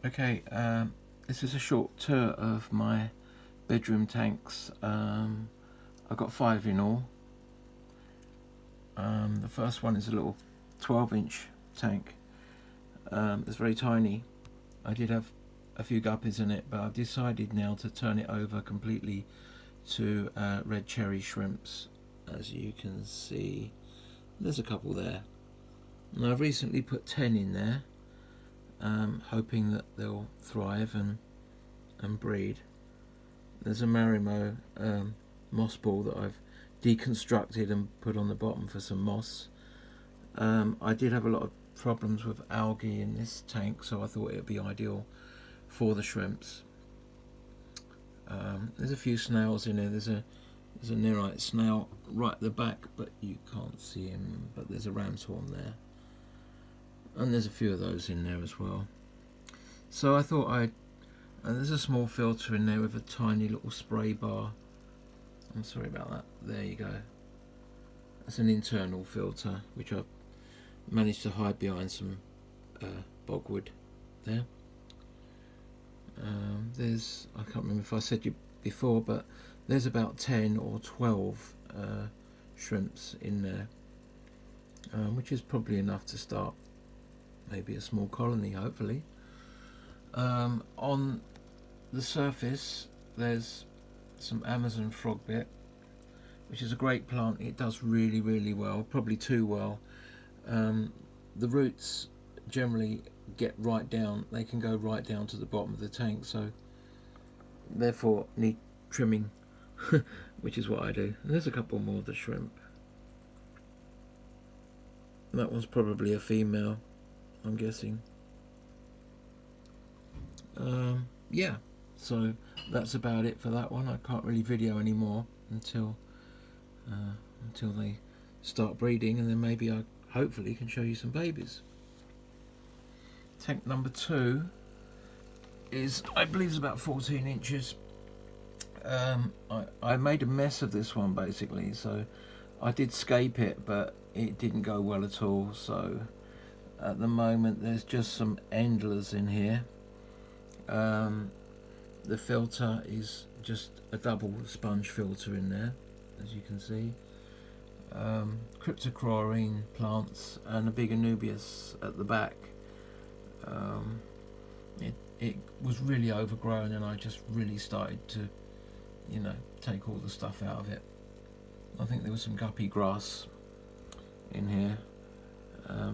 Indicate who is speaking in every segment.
Speaker 1: Okay, this is a short tour of my bedroom tanks. I've got 5 in all. The first one is a little 12-inch tank. It's very tiny. I did have a few guppies in it, but I've decided now to turn it over completely to red cherry shrimps. As you can see, there's a couple there. And I've recently put 10 in there, hoping that they'll thrive and breed. There's a Marimo moss ball that I've deconstructed and put on the bottom for some moss. I did have a lot of problems with algae in this tank, so I thought it would be ideal for the shrimps. There's a few snails in there. There's a nerite snail right at the back, but you can't see him, but there's a ram's horn there. And there's a few of those in there as well. So I thought there's a small filter in there with a tiny little spray bar. I'm sorry about that. There you go. That's an internal filter, which I've managed to hide behind some bogwood there. There's, I can't remember if I said you before, but there's about 10 or 12 shrimps in there, which is probably enough to start maybe a small colony, hopefully. On the surface there's some Amazon frogbit, which is a great plant. It does really, really well, probably too well. The roots generally get right down, they can go right down to the bottom of the tank, so therefore need trimming, which is what I do. And there's a couple more of the shrimp. That one's probably a female, I'm guessing. Yeah, so that's about it for that one. I can't really video anymore until they start breeding, and then maybe I hopefully can show you some babies. Tank number 2 is, I believe, is about 14 inches. I made a mess of this one basically, so I did scape it, but it didn't go well at all. So at the moment there's just some endlers in here. The filter is just a double sponge filter in there, as you can see. Cryptochlorine plants and a big Anubias at the back. It was really overgrown, and I just really started to, take all the stuff out of it. I think there was some guppy grass in here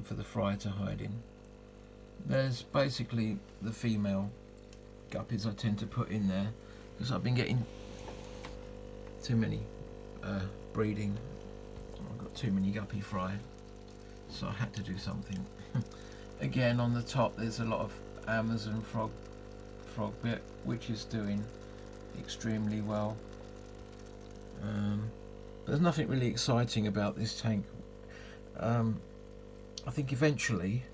Speaker 1: for the fry to hide in. There's basically the female guppies I tend to put in there because I've been getting too many breeding. I've got too many guppy fry, so I had to do something. Again, on the top there's a lot of Amazon frogbit, which is doing extremely well. There's nothing really exciting about this tank. I think eventually,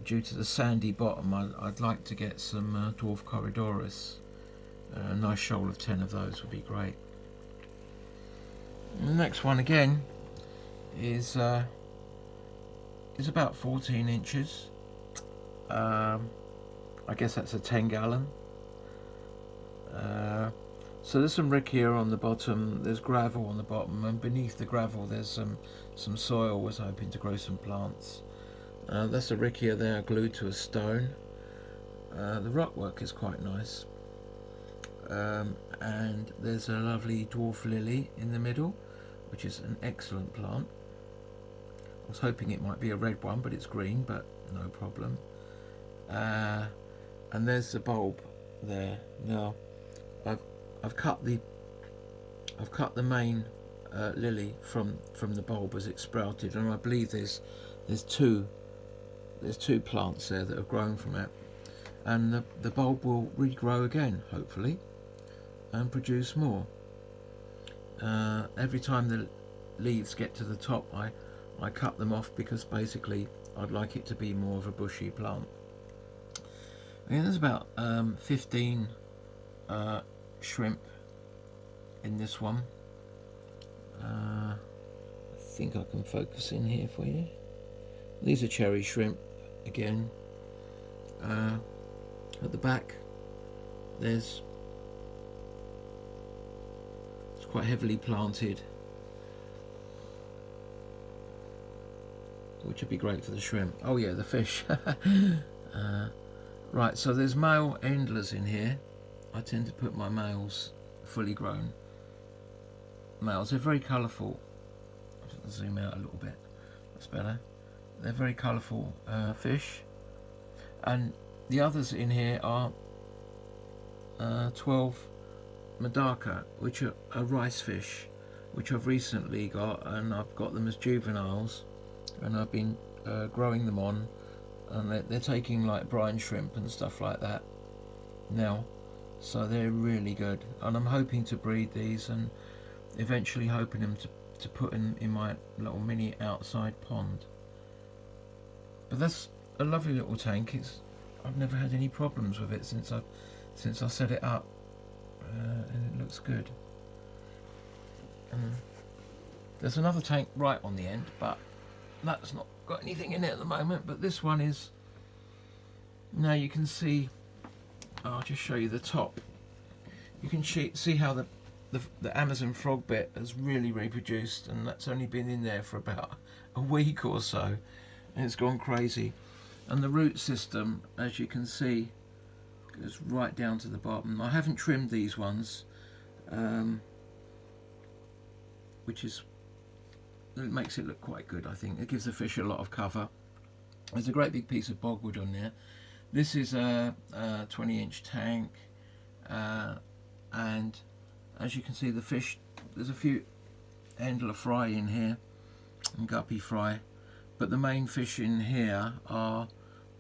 Speaker 1: due to the sandy bottom, I'd like to get some dwarf corridoris. A nice shoal of 10 of those would be great. And the next one again is about 14 inches. I guess that's a 10 gallon. So there's some rickia on the bottom, there's gravel on the bottom, and beneath the gravel there's some soil. Was hoping to grow some plants. That's a rickia there glued to a stone. The rock work is quite nice. And there's a lovely dwarf lily in the middle, which is an excellent plant. I was hoping it might be a red one, but it's green, but no problem. And there's the bulb there. Now I've cut the main lily from the bulb as it sprouted, and I believe there's two plants there that have grown from it, and the bulb will regrow again, hopefully, and produce more. Every time the leaves get to the top, I cut them off, because basically I'd like it to be more of a bushy plant. And there's about 15 shrimp in this one. I think I can focus in here for you. These are cherry shrimp again. At the back it's quite heavily planted, which would be great for the shrimp. Oh yeah, the fish. Right, so there's male endlers in here. I tend to put my males, fully grown males. They're very colourful. I'll zoom out a little bit. That's better. They're very colourful fish. And the others in here are 12 Madaka, which are rice fish, which I've recently got, and I've got them as juveniles, and I've been growing them on, and they're taking like brine shrimp and stuff like that now, so they're really good, and I'm hoping to breed these and eventually hoping them to put in my little mini outside pond. But that's a lovely little tank. I've never had any problems with it since I set it up, and it looks good. There's another tank right on the end, but that's not got anything in it at the moment. But this one is. Now you can see. I'll just show you the top. You can see how the Amazon frog bit has really reproduced, and that's only been in there for about a week or so, and it's gone crazy. And the root system, as you can see, goes right down to the bottom. I haven't trimmed these ones, which makes it look quite good. I think it gives the fish a lot of cover. There's a great big piece of bogwood on there. This is a 20-inch tank, and as you can see, the fish, there's a few Endler fry in here and guppy fry, but the main fish in here are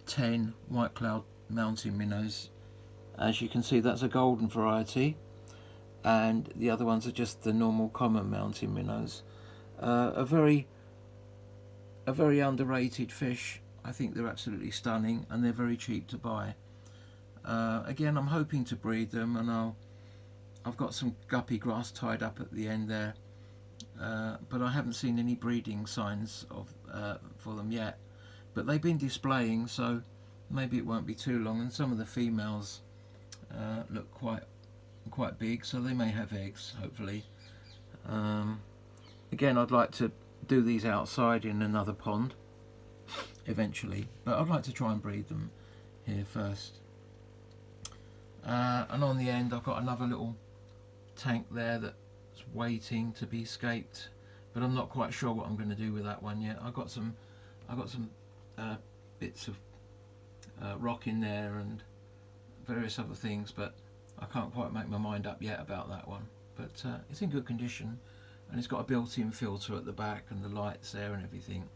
Speaker 1: 10 white cloud mountain minnows. As you can see, that's a golden variety, and the other ones are just the normal common mountain minnows. A very underrated fish. I think they're absolutely stunning, and they're very cheap to buy. Again, I'm hoping to breed them, and I've got some guppy grass tied up at the end there, but I haven't seen any breeding signs for them yet. But they've been displaying, so maybe it won't be too long. And some of the females look quite big, so they may have eggs, hopefully. Again, I'd like to do these outside in another pond eventually, but I'd like to try and breed them here first. And on the end, I've got another little tank there that's waiting to be scaped, but I'm not quite sure what I'm going to do with that one yet. I've got some bits of rock in there and various other things, but I can't quite make my mind up yet about that one. But it's in good condition, and it's got a built-in filter at the back and the lights there and everything.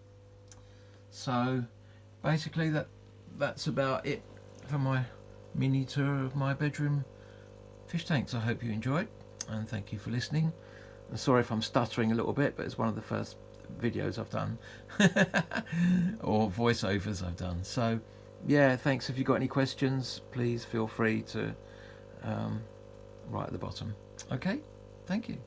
Speaker 1: So basically that's about it for my mini tour of my bedroom fish tanks. I hope you enjoyed, and thank you for listening. I'm sorry if I'm stuttering a little bit, but it's one of the first videos I've done or voiceovers I've done. So yeah, thanks. If you've got any questions, please feel free to write at the bottom. Okay, thank you.